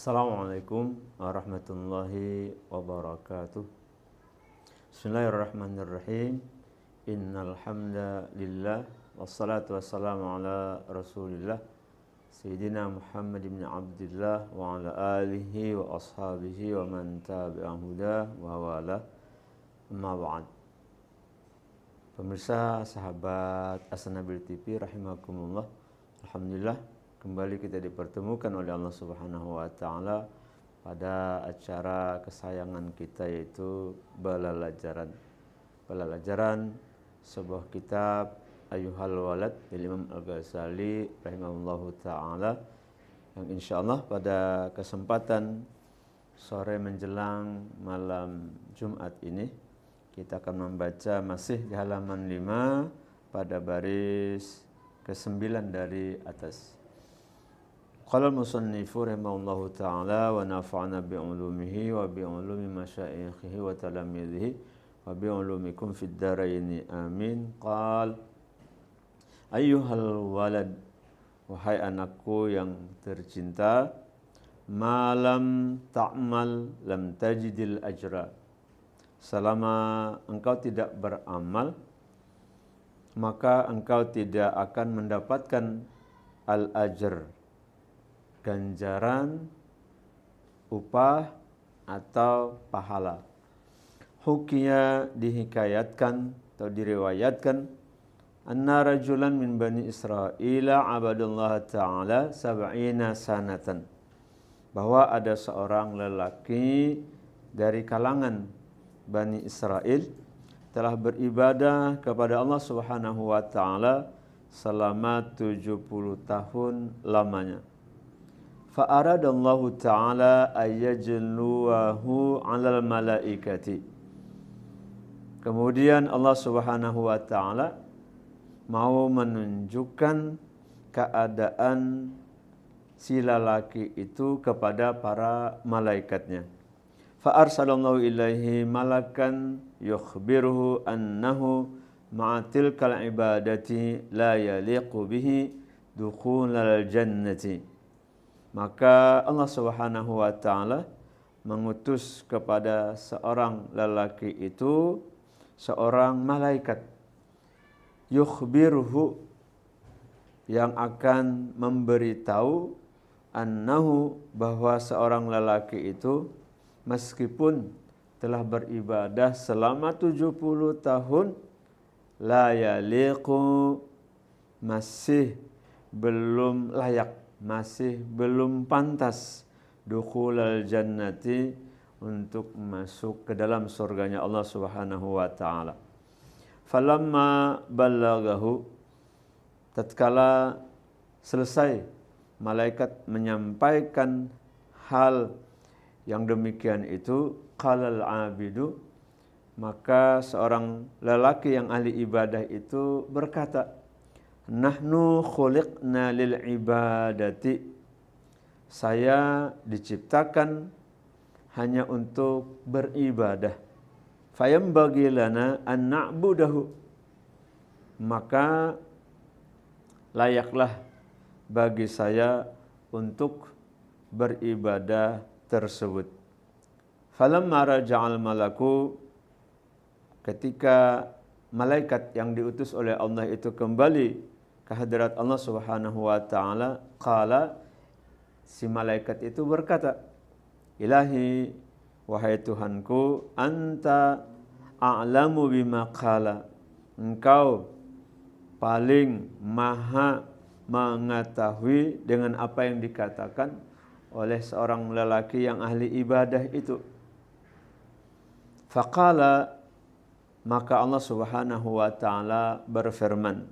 Assalamualaikum warahmatullahi wabarakatuh. Bismillahirrahmanirrahim. Innal hamdalillah wassalatu wassalamu ala Rasulillah Sayyidina Muhammad bin Abdullah wa ala alihi wa ashabihi wa man tabi'ahum huda wa wala. Amma ba'd. Pemirsa, sahabat As-Nabil TV rahimakumullah. Alhamdulillah kembali kita dipertemukan oleh Allah Subhanahu wa taala pada acara kesayangan kita, yaitu Balalajaran. Balalajaran, sebuah kitab Ayyuhal Walad dari Imam Al-Ghazali rahimahullahu taala, yang insyaallah pada kesempatan sore menjelang malam Jumat ini kita akan membaca masih di halaman 5 pada baris ke-9 dari atas. Qala al-musannifu rahimahullahu ta'ala wa nafa'ana bi'ulumihi wa bi'ulumi masyayikhihi wa talamidhihi wa bi'ulumikum fid dharaini amin. Qal ayyuhal walad, wahai anakku yang tercinta, malam ta'mal lam tajidil ajra, selama engkau tidak beramal maka engkau tidak akan mendapatkan al-ajr, ganjaran, upah atau pahala. Hukiya, dihikayatkan atau diriwayatkan, anna rajulan min bani Israila abadullah ta'ala sab'ina sanatan, bahwa ada seorang lelaki dari kalangan Bani Israel telah beribadah kepada Allah Subhanahu wa taala selama 70 tahun lamanya. Fa aradallahu ta'ala ayyajluwahu 'alal malaikati. Kemudian Allah Subhanahu wa taala mau menunjukkan keadaan si lelaki itu kepada para malaikatnya. Fa arsalallahu ilaihi malakan yukhbiruhu annahu ma'atilkal ibadati la yaliqu bihi dukhulal jannati. Maka Allah Subhanahu wa taala mengutus kepada seorang lelaki itu seorang malaikat, yukhbiruhu, yang akan memberitahu, annahu, bahwa seorang lelaki itu meskipun telah beribadah selama 70 tahun, la yaliqu, masih belum layak, masih belum pantas, dukhulal jannati, untuk masuk ke dalam surganya Allah Subhanahu wa taala. Falamma ballaghahu, tatkala selesai malaikat menyampaikan hal yang demikian itu, qalal abidu, maka seorang lelaki yang ahli ibadah itu berkata, nahnu khuliqna lil ibadati, saya diciptakan hanya untuk beribadah. Fayambaghi lana an na'budahu, maka layaklah bagi saya untuk beribadah tersebut. Falamma raja'al malaku, ketika malaikat yang diutus oleh Allah itu kembali ke hadirat Allah Subhanahu wa taala, qala, si malaikat itu berkata, ilahi, wahai Tuhanku, anta a'lamu bima qala, engkau paling maha mengetahui dengan apa yang dikatakan oleh seorang lelaki yang ahli ibadah itu. Faqala, maka Allah Subhanahu wa taala berfirman,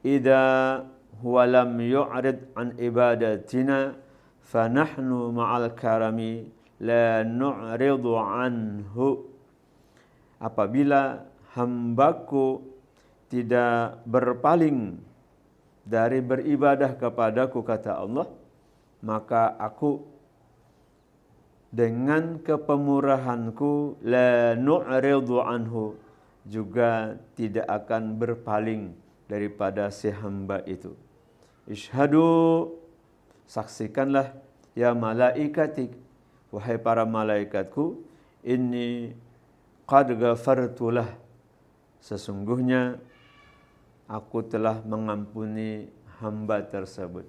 idza huwa lam yu'rid an ibadatina fa nahnu ma'al karami la nu'ridu anhu. Apabila hambaku tidak berpaling dari beribadah kepadaku, kata Allah, maka aku dengan kepemurahanku la nu'ridu anhu, juga tidak akan berpaling daripada si hamba itu. Ishhadu, saksikanlah ya malaikati, wahai para malaikatku, inni qad ghafartu lah, sesungguhnya aku telah mengampuni hamba tersebut.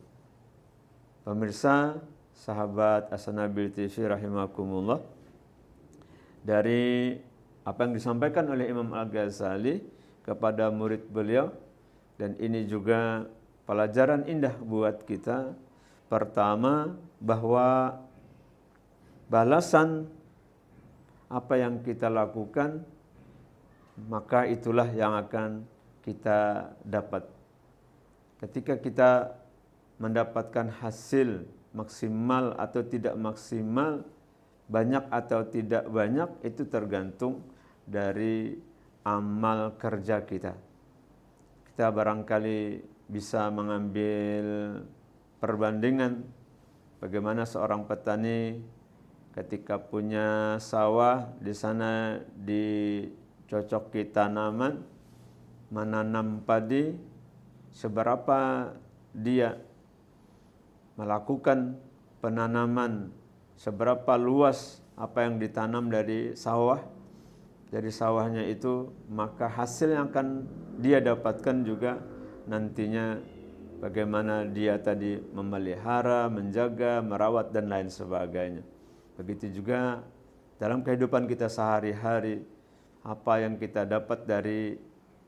Pemirsa, sahabat As-Sanabil TV rahimakumullah, dari apa yang disampaikan oleh Imam Al-Ghazali kepada murid beliau, dan ini juga pelajaran indah buat kita. Pertama, bahwa balasan apa yang kita lakukan, maka itulah yang akan kita dapat. Ketika kita mendapatkan hasil maksimal atau tidak maksimal, banyak atau tidak banyak, itu tergantung dari amal kerja kita. Kita barangkali bisa mengambil perbandingan bagaimana seorang petani ketika punya sawah, di sana dicocoki tanaman, menanam padi, seberapa dia melakukan penanaman, seberapa luas apa yang ditanam dari sawahnya itu, maka hasil yang akan dia dapatkan juga nantinya bagaimana dia tadi memelihara, menjaga, merawat dan lain sebagainya. Begitu juga dalam kehidupan kita sehari-hari, apa yang kita dapat dari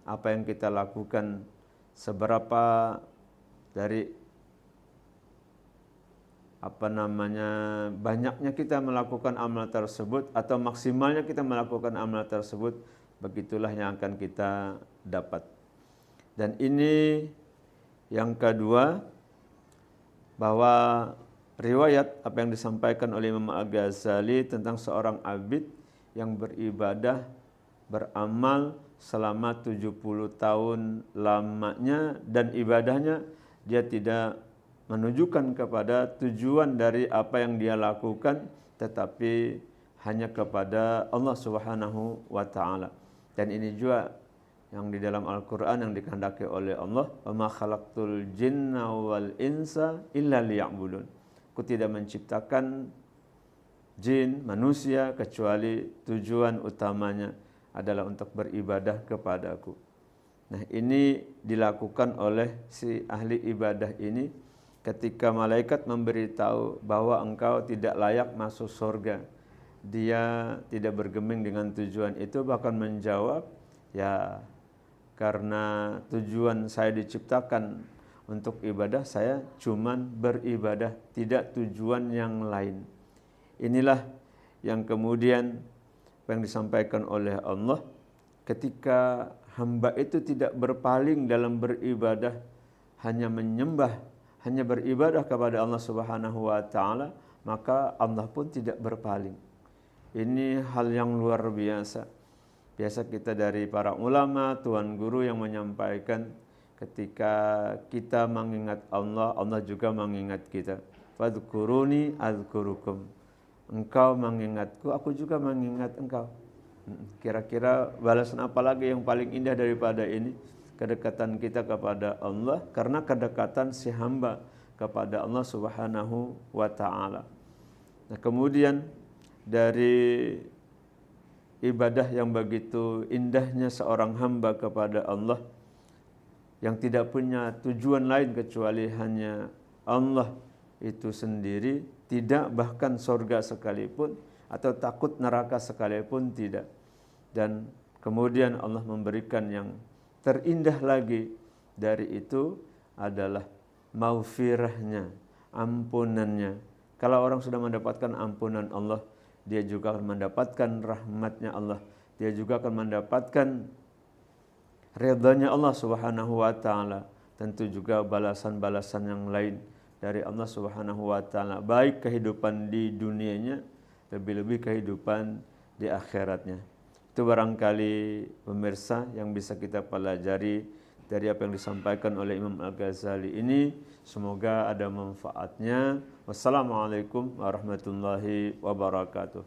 apa yang kita lakukan, seberapa dari banyaknya kita melakukan amal tersebut atau maksimalnya kita melakukan amal tersebut, begitulah yang akan kita dapat. Dan ini yang kedua, bahwa riwayat apa yang disampaikan oleh Imam Al-Ghazali tentang seorang abid yang beribadah, beramal selama 70 tahun lamanya, dan ibadahnya dia tidak menunjukkan kepada tujuan dari apa yang dia lakukan, tetapi hanya kepada Allah Subhanahu wa taala. Dan ini juga yang di dalam Al-Qur'an yang dikehendaki oleh Allah, "Wa ma khalaqtul jinna wal insa illa liya'budun." Aku tidak menciptakan jin, manusia, kecuali tujuan utamanya adalah untuk beribadah kepadaku. Nah, ini dilakukan oleh si ahli ibadah ini ketika malaikat memberitahu bahwa engkau tidak layak masuk surga. Dia tidak bergeming dengan tujuan itu, bahkan menjawab, ya karena tujuan saya diciptakan untuk ibadah, saya cuman beribadah, tidak tujuan yang lain. Inilah yang kemudian yang disampaikan oleh Allah, ketika hamba itu tidak berpaling dalam beribadah, hanya menyembah, hanya beribadah kepada Allah Subhanahu wa taala, maka Allah pun tidak berpaling. Ini hal yang luar biasa. Biasa kita dari para ulama, tuan guru yang menyampaikan, ketika kita mengingat Allah, Allah juga mengingat kita. Fadhkuruni adzkurukum. Engkau mengingatku, aku juga mengingat engkau. Kira-kira balasan apa lagi yang paling indah daripada ini? Kedekatan kita kepada Allah, karena kedekatan si hamba kepada Allah Subhanahu wa taala. Nah, kemudian dari ibadah yang begitu indahnya seorang hamba kepada Allah, yang tidak punya tujuan lain kecuali hanya Allah itu sendiri, tidak bahkan surga sekalipun atau takut neraka sekalipun tidak. Dan kemudian Allah memberikan yang terindah lagi dari itu adalah maghfirahnya, ampunannya. Kalau orang sudah mendapatkan ampunan Allah, dia juga akan mendapatkan rahmatnya Allah, dia juga akan mendapatkan ridhanya Allah Subhanahu wa taala, tentu juga balasan-balasan yang lain dari Allah Subhanahu wa taala, baik kehidupan di dunianya, lebih-lebih kehidupan di akhiratnya. Itu barangkali pemirsa yang bisa kita pelajari dari apa yang disampaikan oleh Imam Al-Ghazali ini. Semoga ada manfaatnya. Wassalamualaikum warahmatullahi wabarakatuh.